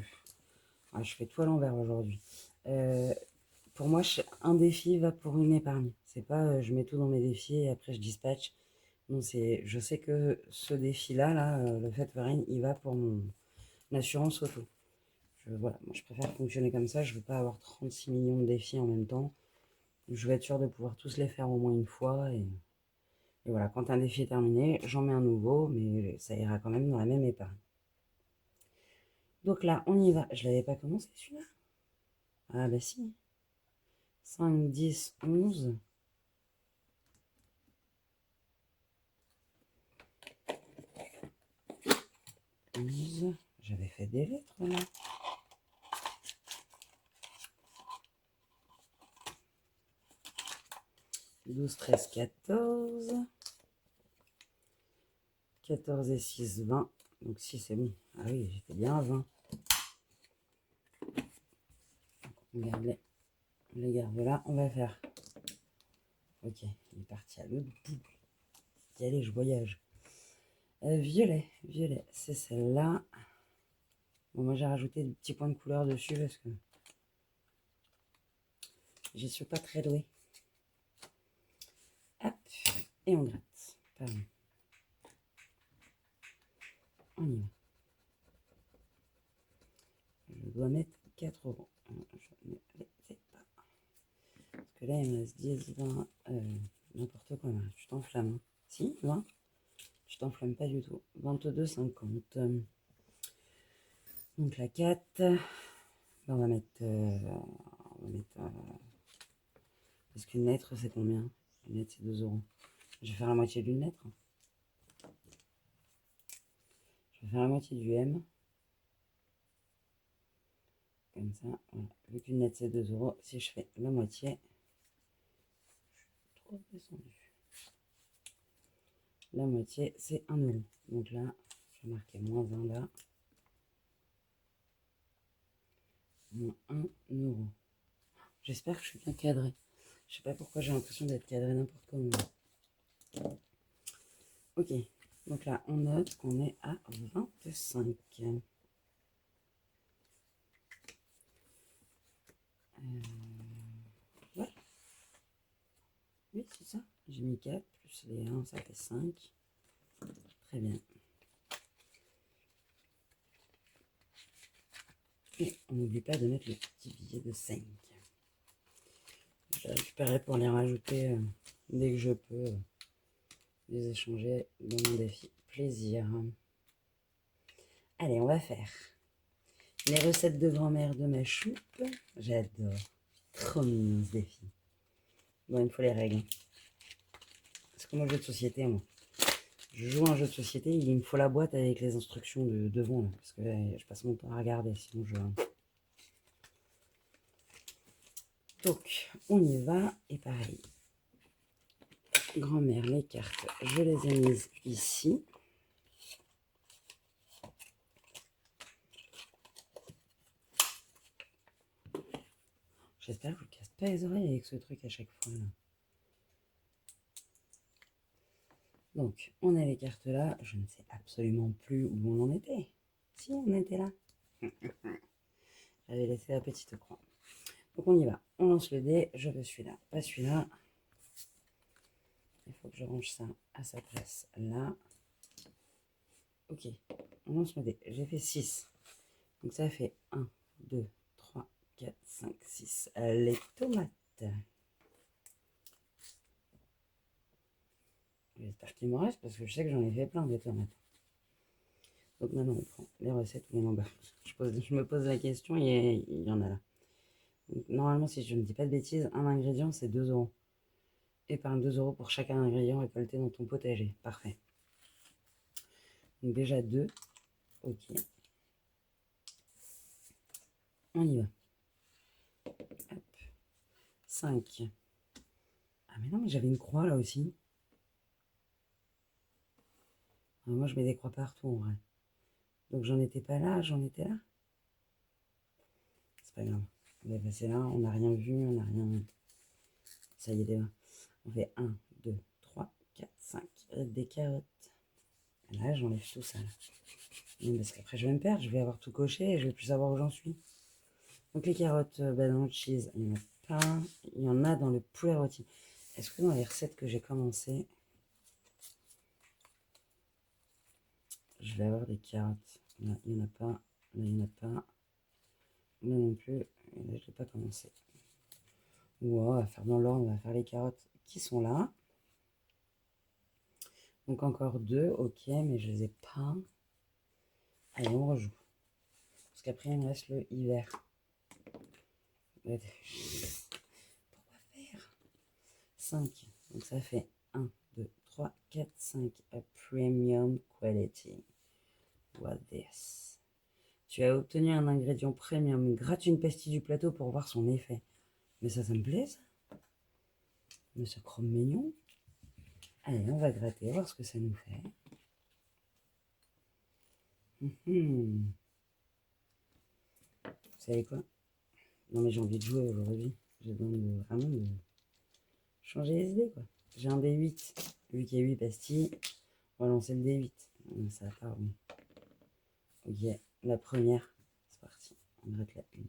je fais tout à l'envers aujourd'hui. Pour moi, un défi va pour une épargne. C'est pas je mets tout dans mes défis et après je dispatch. Non, je sais que ce défi-là, le fait foraine, il va pour mon assurance auto. Voilà, moi je préfère fonctionner comme ça. Je veux pas avoir 36 millions de défis en même temps. Je veux être sûr de pouvoir tous les faire au moins une fois. Et voilà, quand un défi est terminé, j'en mets un nouveau, mais ça ira quand même dans la même épargne. Donc là, on y va. Je l'avais pas commencé celui-là. Ah bah si. 5, 10, 11. 11. J'avais fait des lettres là. 12, 13, 14. 14 et 6, 20. Donc 6 c'est bon. Ah oui, j'étais bien à 20. On garde les garde là. On va faire. Ok, il est parti à l'autre bout. Allez, je voyage. Violet, c'est celle-là. Bon, moi j'ai rajouté des petits points de couleur dessus parce que j'y suis pas très douée. Hop, et on gratte. Pardon. On y va. Je dois mettre 4 euros. Je ne les ai pas. que là, il me reste 10, 20, n'importe quoi. Là. Tu t'enflammes. Hein. Si, 20. Tu t'enflammes pas du tout. 22,50. Donc la 4. Là, on va mettre... parce qu'une lettre, c'est combien? Une lettre, c'est 2 euros. Je vais faire la moitié d'une lettre. Je vais faire la moitié du M. Comme ça, voilà. Vu qu'une lettre, c'est 2 euros, si je fais la moitié... Je suis trop descendu. La moitié, c'est 1 euro. Donc là, je vais marquer moins 1 là. Moins 1 euro. J'espère que je suis bien cadré. Je sais pas pourquoi j'ai l'impression d'être cadré n'importe comment. Ok. Donc là, on note qu'on est à 25. Ouais. Oui, c'est ça. J'ai mis 4 plus les 1, ça fait 5. Très bien. Et on n'oublie pas de mettre le petit billet de 5. Je les récupérerai pour les rajouter dès que je peux. Les échanger dans mon défi plaisir. Allez, on va faire les recettes de grand-mère de ma choupe. J'adore. Trop mignon ce défi. Bon, il me faut les règles. C'est comme un jeu de société, moi. Je joue à un jeu de société, il me faut la boîte avec les instructions de devant, là, parce que là, je passe mon temps à regarder, sinon je... Donc, on y va, et pareil. Grand-mère, les cartes, je les ai mises ici. J'espère que je ne casse pas les oreilles avec ce truc à chaque fois, là. Donc, on a les cartes là. Je ne sais absolument plus où on en était. Si, on était là. J'avais laissé la petite croix. Donc, on y va. On lance le dé. Je veux celui-là, pas celui-là. Il faut que je range ça à sa place là. Ok, on lance le dé. J'ai fait 6. Donc, ça fait 1, 2, 3, 4, 5, 6. Les tomates. J'espère qu'il me reste parce que je sais que j'en ai fait plein des tomates. Donc maintenant on prend les recettes ou les nombres. Je me pose la question et il y en a là. Donc, normalement, si je ne dis pas de bêtises, un ingrédient c'est 2 euros. Épargne 2 euros pour chaque ingrédient récolté dans ton potager. Parfait. Donc déjà 2. Ok. On y va. Hop. 5. Ah mais non, mais j'avais une croix là aussi. Ah, moi je mets des croix partout en vrai. Donc j'en étais pas là, j'en étais là. C'est pas grave. On va passer là, on n'a rien vu, on n'a rien... Ça y est déjà. On fait 1, 2, 3, 4, 5. Des carottes. Là, j'enlève tout ça. Non, parce qu'après, je vais me perdre. Je vais avoir tout coché et je vais plus savoir où j'en suis. Donc, les carottes dans le cheese, il y en a pas. Il y en a dans le poulet rôti. Est-ce que dans les recettes que j'ai commencé, je vais avoir des carottes? Là, il n'y en a pas. Là, il n'y en a pas. Là non plus. Et là, je n'ai pas commencé. Ouais, on va faire dans l'ordre. On va faire les carottes qui sont là. Donc, encore 2. Ok, mais je les ai pas. Allez, on rejoue. Parce qu'après, il me reste le hiver. Pourquoi faire 5. Donc ça fait 1, 2, 3, 4, 5. A premium quality. What this? Tu as obtenu un ingrédient premium. Gratte une pastille du plateau pour voir son effet. Mais ça me plaît, ça. Mais ça chrome mignon. Allez, on va gratter, voir ce que ça nous fait. Vous savez quoi? Non mais j'ai envie de jouer aujourd'hui. J'ai besoin vraiment de changer les idées, quoi. J'ai un D8. Vu qu'il y a 8 pastilles, on va lancer le D8. Ça part. Ok, la première. C'est parti. On gratte la une.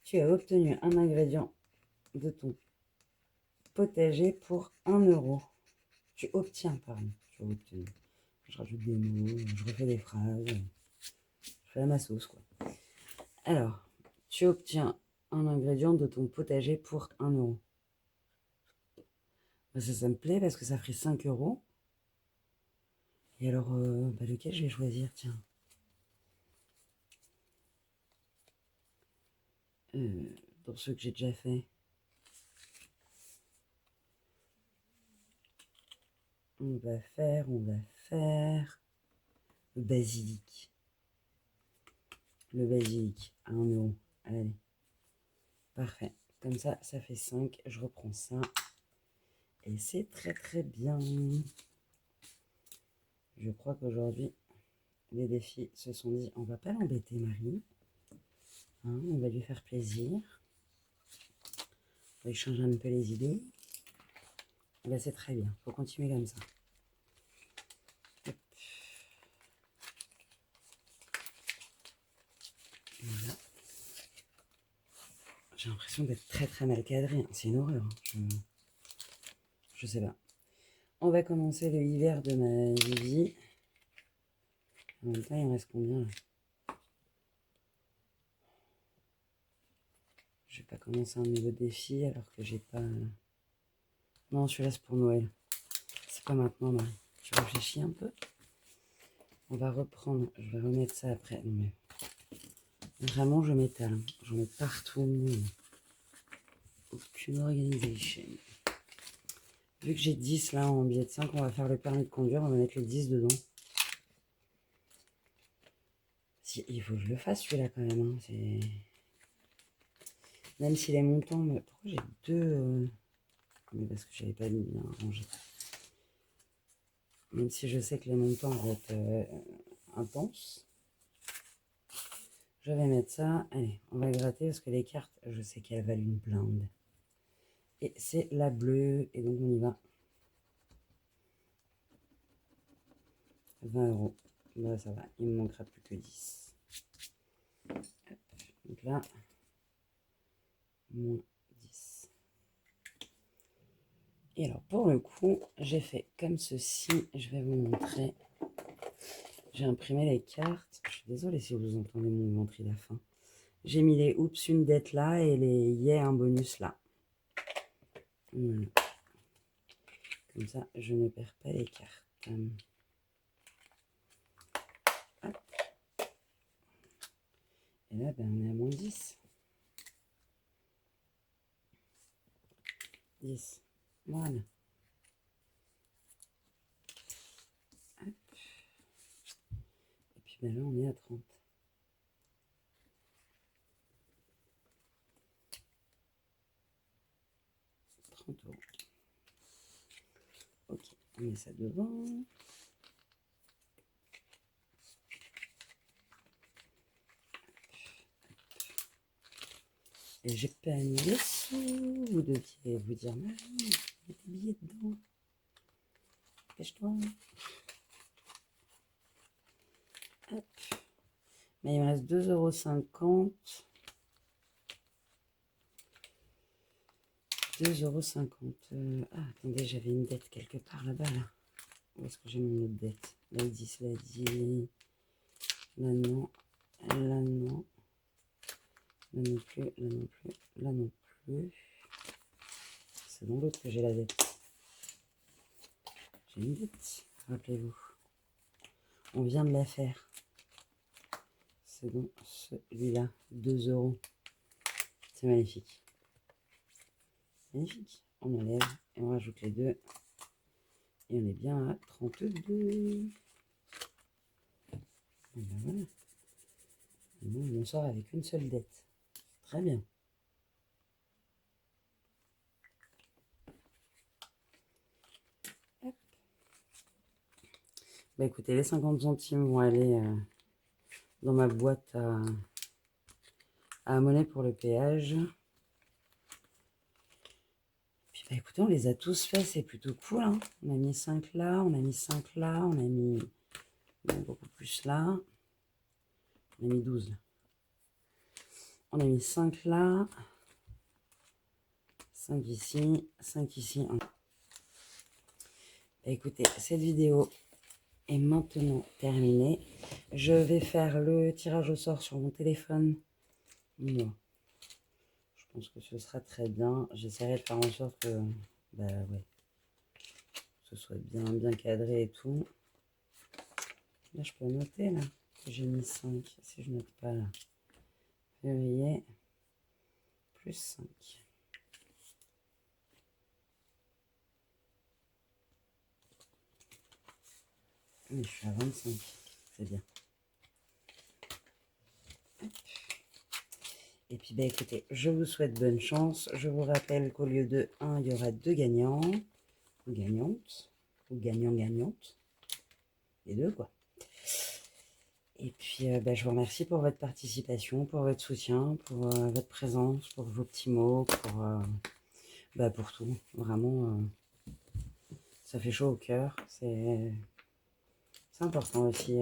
Tu as obtenu un ingrédient de ton potager pour 1 euro. Tu obtiens, pardon. Tu as obtenu. Je rajoute des mots, je refais des phrases. Je fais à ma sauce, quoi. Alors, tu obtiens un ingrédient de ton potager pour 1 €. Bah, ça me plaît parce que ça ferait 5 €. Et alors, bah, lequel je vais choisir, tiens. Dans ceux que j'ai déjà fait. On va faire le basilic. Le basilic à 1 €. Allez, parfait. Comme ça fait 5. Je reprends ça. Et c'est très très bien. Je crois qu'aujourd'hui, les défis se sont dit, on va pas l'embêter, Marie. Hein, on va lui faire plaisir. On va lui changer un peu les idées. Et là, c'est très bien. Faut continuer comme ça. Hop. Voilà. J'ai l'impression d'être très très mal cadré. Hein. C'est une horreur. Hein. Je sais pas. On va commencer le hiver de ma vie. En même temps, il me reste combien là? Je vais pas commencer un nouveau défi alors que j'ai pas... Non, je laisse pour Noël. C'est pas maintenant, Marie. Tu réfléchis un peu. On va reprendre. Je vais remettre ça après. Non, mais... Vraiment, je m'étale. J'en mets partout. Aucune organisation. Vu que j'ai 10 là en billet de 5, on va faire le permis de conduire. On va mettre les 10 dedans. Si, il faut que je le fasse celui-là quand même. Hein. Même si les montants... Mais pourquoi j'ai deux... Mais parce que j'avais pas mis bien rangé. Même si je sais que les montants vont être intenses. Je vais mettre ça. Allez, on va gratter parce que les cartes, je sais qu'elles valent une blinde. Et c'est la bleue. Et donc on y va. 20 €. Bah ça va, il me manquera plus que 10. Hop. Donc là, moins 10. Et alors pour le coup, j'ai fait comme ceci. Je vais vous montrer. J'ai imprimé les cartes. Je suis désolée si vous entendez mon ventre à la fin. J'ai mis les oups une dette là et les yeah un bonus là. Voilà. Comme ça, je ne perds pas les cartes. Hop. Et là, ben, on est à moins 10. 10. Voilà. Hop. Et puis ben là, on est à 30. 30 €. Ok, on met ça devant. Et j'ai pas mis les sous. Vous deviez vous dire, Marie, mets tes billets dedans. Dépêche-toi. Hop. Mais il me reste 2,50 €. 2,50 €. Ah, attendez, j'avais une dette quelque part là-bas, là. Où est-ce que j'ai mon autre dette? Là, il dit, cela dit. Là, non. Là, non. Là non plus, là non plus, là non plus. C'est dans l'autre que j'ai la dette. J'ai une dette, rappelez-vous. On vient de la faire. C'est bon, celui-là, 2 €. C'est magnifique. Magnifique. On enlève et on rajoute les deux. Et on est bien à 32. Et ben voilà. Maintenant, on sort avec une seule dette. Très bien. Hop. Bah écoutez, les 50 centimes vont aller dans ma boîte à monnaie pour le péage. Puis bah écoutez, on les a tous faits, c'est plutôt cool. Hein. On a mis 5 là, on a mis 5 là, on a mis beaucoup plus là. On a mis 12 là. On a mis 5 là, 5 ici, 5 ici. Bah écoutez, cette vidéo est maintenant terminée. Je vais faire le tirage au sort sur mon téléphone. Moi, je pense que ce sera très bien. J'essaierai de faire en sorte que, bah ouais, ce soit bien cadré et tout. Là, je peux noter, là. J'ai mis 5. Si je note pas, là. Février, plus 5. Mais je suis à 25. C'est bien. Et puis, bah, écoutez, je vous souhaite bonne chance. Je vous rappelle qu'au lieu de 1, il y aura 2 gagnants. Ou gagnantes. Ou gagnants-gagnantes. Les deux, quoi. Et puis, bah, je vous remercie pour votre participation, pour votre soutien, pour votre présence, pour vos petits mots, bah, pour tout. Vraiment, ça fait chaud au cœur. C'est important aussi,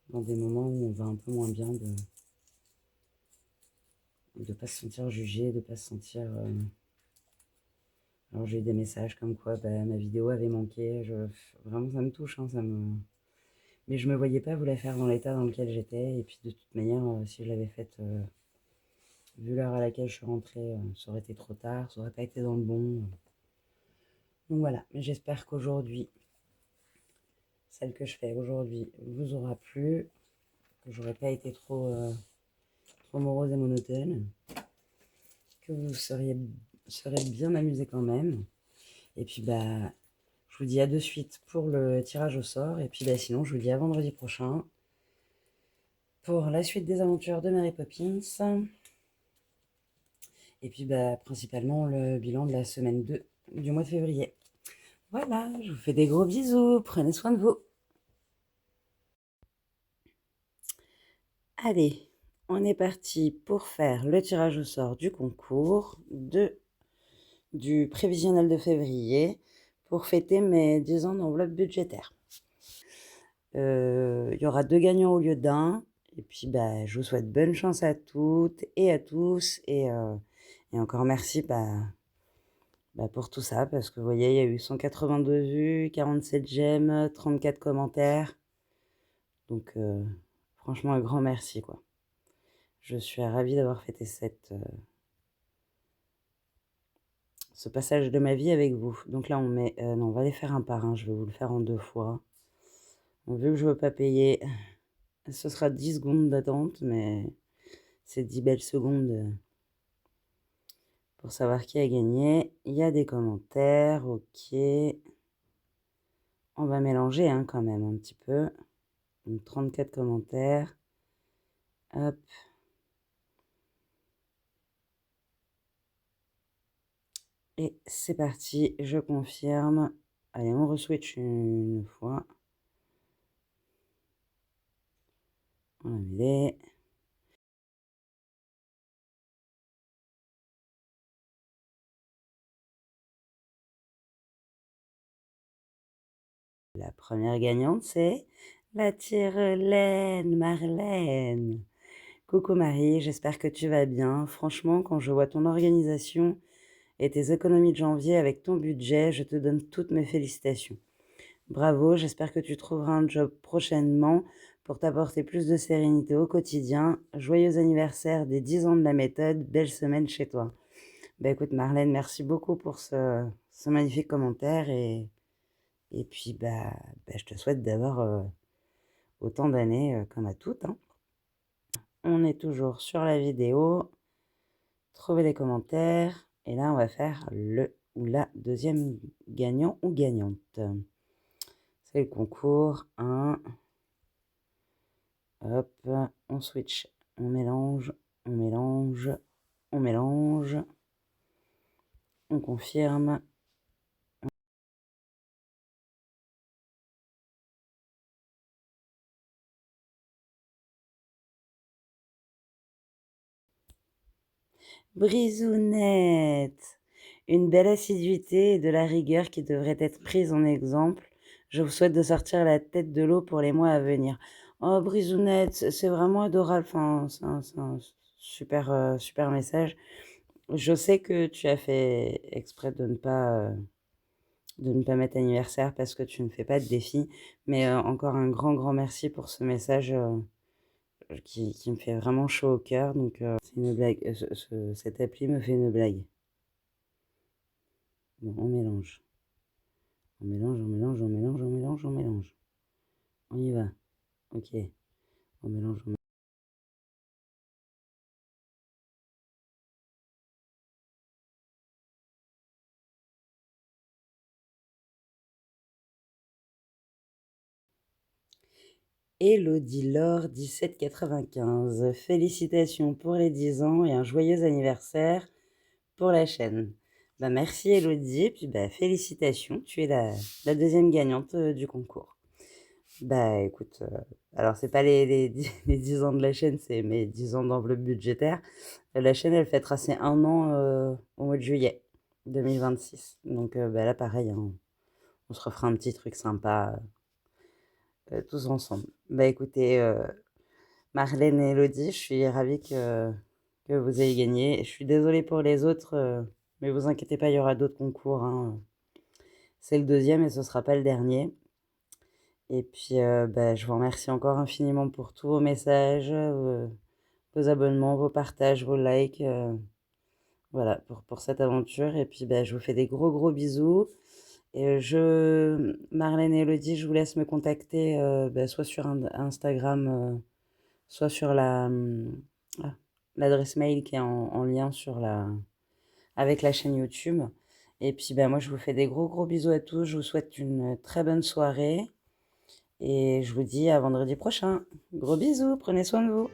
dans des moments où on va un peu moins bien, de ne pas se sentir jugé, de ne pas se sentir... Alors j'ai eu des messages comme quoi bah, ma vidéo avait manqué. Vraiment, ça me touche, hein, mais je me voyais pas vous la faire dans l'état dans lequel j'étais. Et puis de toute manière, si je l'avais faite, vu l'heure à laquelle je suis rentrée, ça aurait été trop tard, ça aurait pas été dans le bon. Donc voilà, mais j'espère qu'aujourd'hui, celle que je fais aujourd'hui vous aura plu, que j'aurais pas été trop morose et monotone, que vous serez bien amusé quand même. Et puis bah, je vous dis à de suite pour le tirage au sort. Et puis bah, sinon, je vous dis à vendredi prochain pour la suite des aventures de Mary Poppins. Et puis bah, principalement le bilan de la semaine 2 du mois de février. Voilà, je vous fais des gros bisous. Prenez soin de vous. Allez, on est parti pour faire le tirage au sort du concours du prévisionnel de février pour fêter mes 10 ans d'enveloppe budgétaire. Il y aura 2 gagnants au lieu d'1. Et puis, bah, je vous souhaite bonne chance à toutes et à tous. Et encore merci pour tout ça, parce que vous voyez, il y a eu 182 vues, 47 j'aime, 34 commentaires. Donc, franchement, un grand merci, quoi. Je suis ravie d'avoir fêté ce passage de ma vie avec vous. Donc là, on met... non, on va les faire un par un. Je vais vous le faire en 2 fois. Donc, vu que je ne veux pas payer, ce sera 10 secondes d'attente, mais c'est 10 belles secondes pour savoir qui a gagné. Il y a des commentaires, ok. On va mélanger hein, quand même un petit peu. Donc 34 commentaires. Hop. Et c'est parti, je confirme. Allez, on re-switch une fois. Allez. La première gagnante, c'est la tire-laine, Marlène. Coucou Marie, j'espère que tu vas bien. Franchement, quand je vois ton organisation et tes économies de janvier avec ton budget, je te donne toutes mes félicitations. Bravo, j'espère que tu trouveras un job prochainement pour t'apporter plus de sérénité au quotidien. Joyeux anniversaire des 10 ans de la méthode, belle semaine chez toi. Bah écoute Marlène, merci beaucoup pour ce magnifique commentaire et puis je te souhaite d'avoir autant d'années comme à toutes. Hein. On est toujours sur la vidéo, trouvez les commentaires et là on va faire le ou la deuxième gagnant ou gagnante. C'est le concours 1. Hop, on switch, on mélange, on mélange, on mélange, on confirme. Brisounette, une belle assiduité et de la rigueur qui devrait être prise en exemple. Je vous souhaite de sortir la tête de l'eau pour les mois à venir. Oh, Brisounette, c'est vraiment adorable. Enfin, c'est un super, super message. Je sais que tu as fait exprès de ne pas de ne pas mettre anniversaire parce que tu ne fais pas de défi. Mais encore un grand, grand merci pour ce message qui me fait vraiment chaud au cœur. Donc, c'est une blague. Cette appli me fait une blague. Bon, on mélange. On mélange, on mélange, on mélange, on mélange, on mélange. On y va. Ok. On mélange, on mélange. Elodie Laure 1795. Félicitations pour les 10 ans et un joyeux anniversaire pour la chaîne. Bah, merci Elodie, et puis bah, félicitations, tu es la deuxième gagnante du concours. Bah écoute, alors c'est pas les 10 ans de la chaîne, c'est mes 10 ans d'enveloppe budgétaire. La chaîne, elle fêtera ses 1 an au mois de juillet 2026. Donc bah, là, pareil, hein, on se refera un petit truc sympa tous ensemble. Bah écoutez, Marlène et Elodie, je suis ravie que vous ayez gagné. Je suis désolée pour les autres, mais vous inquiétez pas, il y aura d'autres concours, hein. C'est le deuxième et ce sera pas le dernier. Et puis, bah, je vous remercie encore infiniment pour tous vos messages, vos abonnements, vos partages, vos likes, voilà, pour cette aventure. Et puis, bah, je vous fais des gros, gros bisous. Et Marlène et Elodie, je vous laisse me contacter, bah, soit sur Instagram, soit sur ah, l'adresse mail qui est en lien avec la chaîne YouTube. Et puis, bah, moi, je vous fais des gros, gros bisous à tous. Je vous souhaite une très bonne soirée. Et je vous dis à vendredi prochain. Gros bisous, prenez soin de vous.